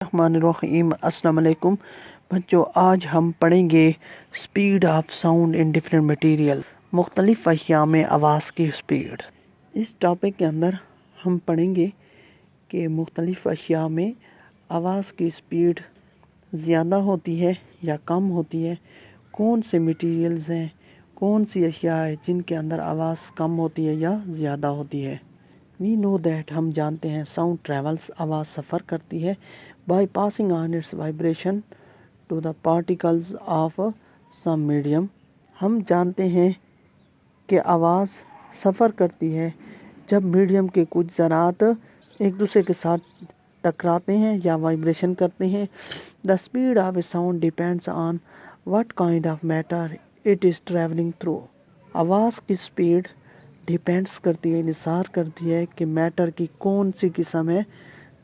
الرحمن السلام علیکم بچوں، آج ہم پڑھیں گے speed of sound in different material, مختلف اشیاء میں آواز کی اسپیڈ۔ اس ٹاپک کے اندر ہم پڑھیں گے کہ مختلف اشیاء میں آواز کی اسپیڈ زیادہ ہوتی ہے یا کم ہوتی ہے، کون سے مٹیریلز ہیں، کون سی اشیاء ہیں جن کے اندر آواز کم ہوتی ہے یا زیادہ ہوتی ہے۔ We know that ہم جانتے ہیں sound travels، آواز سفر کرتی ہے by passing on its vibration to the particles of some medium۔ ہم جانتے ہیں کہ آواز سفر کرتی ہے جب میڈیم کے کچھ ذرات ایک دوسرے کے ساتھ ٹکراتے ہیں یا وائبریشن کرتے ہیں۔ The speed of a sound depends on what kind of matter it is traveling through۔ آواز کی اسپیڈ ڈیپینڈس کرتی ہے، انحصار کرتی ہے کہ میٹر کی کون سی قسم ہے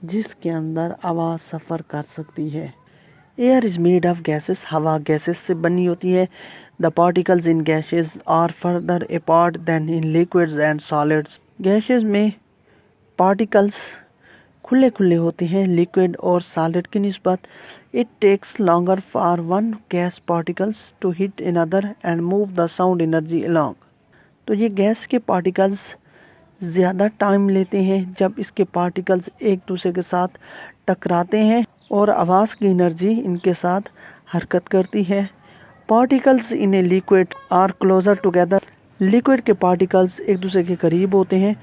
جس کے اندر آواز سفر کر سکتی ہے۔ Air is made of gases, ہوا گیسز سے بنی ہوتی ہے۔ The particles in gases are further apart than in liquids and solids. Gases میں پارٹیکلز کھلے کھلے ہوتے ہیں لیکوڈ اور سالڈ کی نسبت۔ It takes longer for one gas particles to hit another and move the sound energy along۔ تو یہ گیس کے پارٹیکلز زیادہ ٹائم لیتے ہیں جب اس کے پارٹیکلز ایک دوسرے کے ساتھ ٹکراتے ہیں اور آواز کی انرجی ان کے ساتھ حرکت کرتی ہے۔ Particles in a liquid are closer together. Liquid کے پارٹیکلز ایک دوسرے کے قریب ہوتے ہیں۔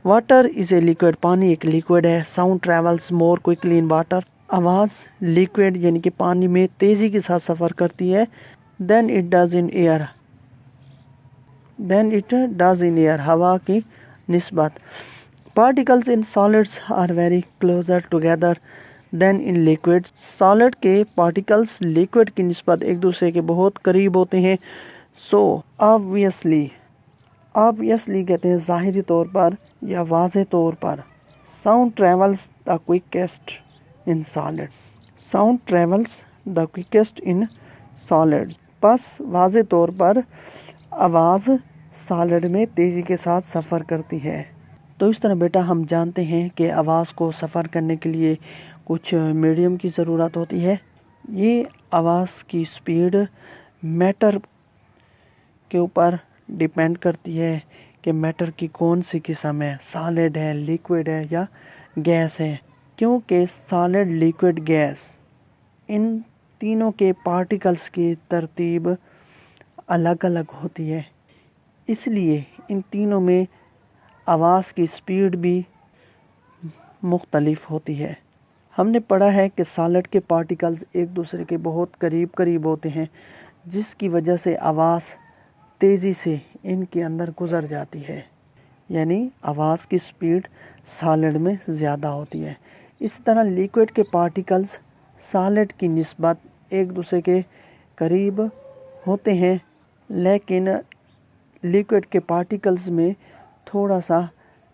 واٹر از اے لیکوڈ، پانی ایک لیکوڈ ہے۔ Sound travels more quickly in water. آواز لیکوڈ یعنی کہ پانی میں تیزی کے ساتھ سفر کرتی ہے then it does in air, ہوا کی نسبت۔ Particles in solids are very closer together than in liquid. Solid کے پارٹیکلز لیکوڈ کی نسبت ایک دوسرے کے بہت قریب ہوتے ہیں۔ سو obviously کہتے ہیں ظاہری طور پر یا واضح طور پر، ساؤنڈ ٹریولز دا کوئکسٹ ان سالڈ۔ ساؤنڈ ٹریولز دا کوئکسٹ ان سالڈ۔ بس واضح طور پر آواز سالڈ میں تیزی کے ساتھ سفر کرتی ہے۔ تو اس طرح بیٹا ہم جانتے ہیں کہ آواز کو سفر کرنے کے لیے کچھ میڈیم کی ضرورت ہوتی ہے۔ یہ آواز کی اسپیڈ میٹر کے اوپر ڈیپینڈ کرتی ہے کہ میٹر کی کون سی قسم ہے، سالڈ ہے، لیکوڈ ہے یا گیس ہے۔ کیونکہ سالڈ، لیکوڈ، گیس، ان تینوں کے پارٹیکلز کی ترتیب الگ الگ ہوتی ہے، اس لیے ان تینوں میں آواز کی اسپیڈ بھی مختلف ہوتی ہے۔ ہم نے پڑھا ہے کہ سالڈ کے پارٹیکلز ایک دوسرے کے بہت قریب ہوتے ہیں، جس کی وجہ سے آواز تیزی سے ان کے اندر گزر جاتی ہے، یعنی آواز کی اسپیڈ سالڈ میں زیادہ ہوتی ہے۔ اسی طرح لیکوڈ کے پارٹیکلز سالڈ کی نسبت ایک دوسرے کے قریب ہوتے ہیں، لیکن لیکوڈ کے پارٹیکلز میں تھوڑا سا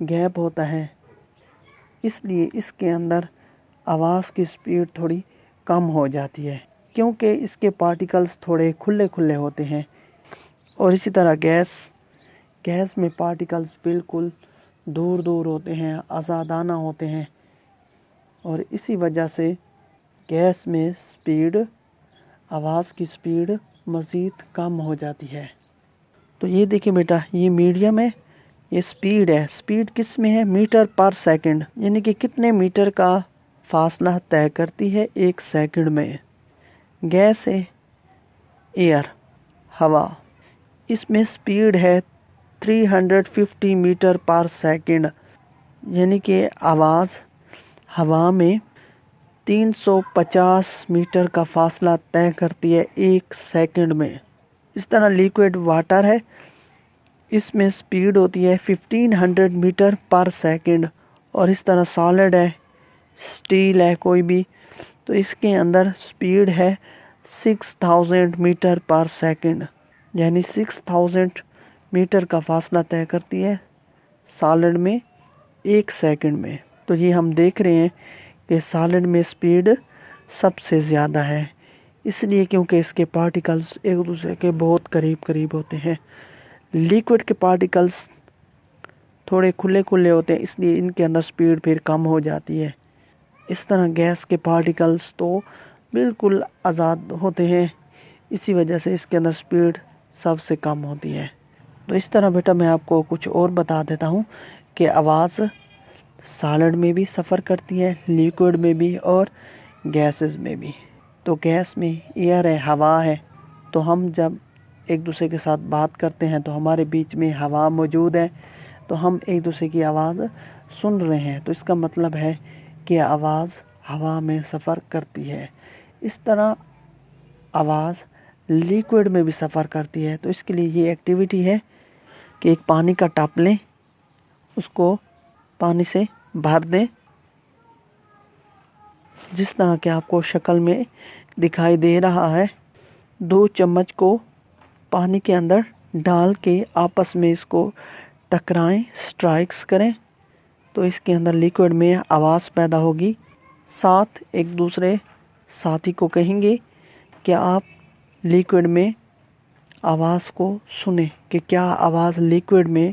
گیپ ہوتا ہے، اس لیے اس کے اندر آواز کی اسپیڈ تھوڑی کم ہو جاتی ہے، کیونکہ اس کے پارٹیکلز تھوڑے کھلے ہوتے ہیں۔ اور اسی طرح گیس میں پارٹیکلز بالکل دور ہوتے ہیں، آزادانہ ہوتے ہیں، اور اسی وجہ سے گیس میں آواز کی اسپیڈ مزید کم ہو جاتی ہے۔ تو یہ دیکھیں بیٹا، یہ میڈیم ہے، یہ اسپیڈ ہے۔ اسپیڈ کس میں ہے؟ میٹر پر سیکنڈ، یعنی کہ کتنے میٹر کا فاصلہ طے کرتی ہے ایک سیکنڈ میں۔ گیس ہے ایئر، ہوا، اس میں اسپیڈ ہے 350 میٹر پر سیکنڈ، یعنی کہ آواز ہوا میں 350 میٹر کا فاصلہ طے کرتی ہے ایک سیکنڈ میں۔ اس طرح لیکوڈ واٹر ہے، اس میں اسپیڈ ہوتی ہے 1500 میٹر پر سیکنڈ، اور اس طرح سالڈ ہے، اسٹیل ہے کوئی بھی، تو اس کے اندر اسپیڈ ہے 6000 میٹر پر سیکنڈ، یعنی 6000 میٹر کا فاصلہ طے کرتی ہے سالڈ میں ایک سیکنڈ میں۔ تو یہ ہم دیکھ رہے ہیں کہ سالڈ میں اسپیڈ سب سے زیادہ ہے، اس لیے کیونکہ اس کے پارٹیکلز ایک دوسرے کے بہت قریب ہوتے ہیں۔ لیکوڈ کے پارٹیکلز تھوڑے کھلے ہوتے ہیں، اس لیے ان کے اندر اسپیڈ پھر کم ہو جاتی ہے۔ اس طرح گیس کے پارٹیکلز تو بالکل آزاد ہوتے ہیں، اسی وجہ سے اس کے اندر سپیڈ سب سے کم ہوتی ہے۔ تو اس طرح بیٹا میں آپ کو کچھ اور بتا دیتا ہوں کہ آواز سالڈ میں بھی سفر کرتی ہے، لیکوڈ میں بھی اور گیسز میں بھی۔ تو گیس میں ایئر ہے، ہوا ہے، تو ہم جب ایک دوسرے کے ساتھ بات کرتے ہیں تو ہمارے بیچ میں ہوا موجود ہے، تو ہم ایک دوسرے کی آواز سن رہے ہیں، تو اس کا مطلب ہے کہ آواز ہوا میں سفر کرتی ہے۔ اس طرح آواز لیکوڈ میں بھی سفر کرتی ہے۔ تو اس کے لیے یہ ایکٹیویٹی ہے کہ ایک پانی کا ٹپ لیں، اس کو پانی سے بھر دیں، جس طرح کہ آپ کو شکل میں دکھائی دے رہا ہے۔ 2 چمچ کو پانی کے اندر ڈال کے آپس میں اس کو ٹکرائیں، سٹرائکس کریں، تو اس کے اندر لیکوڈ میں آواز پیدا ہوگی۔ ساتھ ایک دوسرے ساتھی کو کہیں گے کہ آپ لیکوڈ میں آواز کو سنیں کہ کیا آواز لیکوڈ میں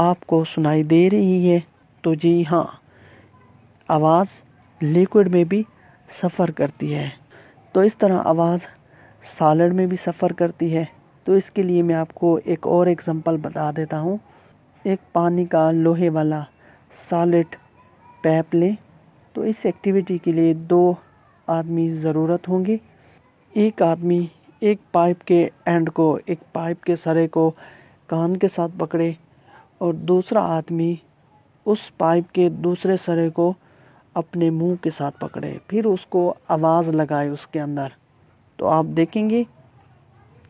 آپ کو سنائی دے رہی ہے؟ تو جی ہاں، آواز لیکوڈ میں بھی سفر کرتی ہے۔ تو اس طرح آواز سالڈ میں بھی سفر کرتی ہے۔ تو اس کے لیے میں آپ کو ایک اور ایگزامپل بتا دیتا ہوں۔ ایک پانی کا لوہے والا سالڈ پیپ لیں، تو اس ایکٹیویٹی کے لیے 2 آدمی ضرورت ہوں گے۔ ایک آدمی ایک پائپ کے اینڈ کو، ایک پائپ کے سرے کو کان کے ساتھ پکڑے، اور دوسرا آدمی اس پائپ کے دوسرے سرے کو اپنے منہ کے ساتھ پکڑے، پھر اس کو آواز لگائے اس کے اندر، تو آپ دیکھیں گے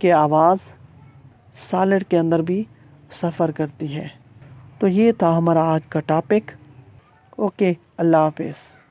کہ آواز سالڈ کے اندر بھی سفر کرتی ہے۔ تو یہ تھا ہمارا آج کا ٹاپک۔ اوکے، اللہ حافظ۔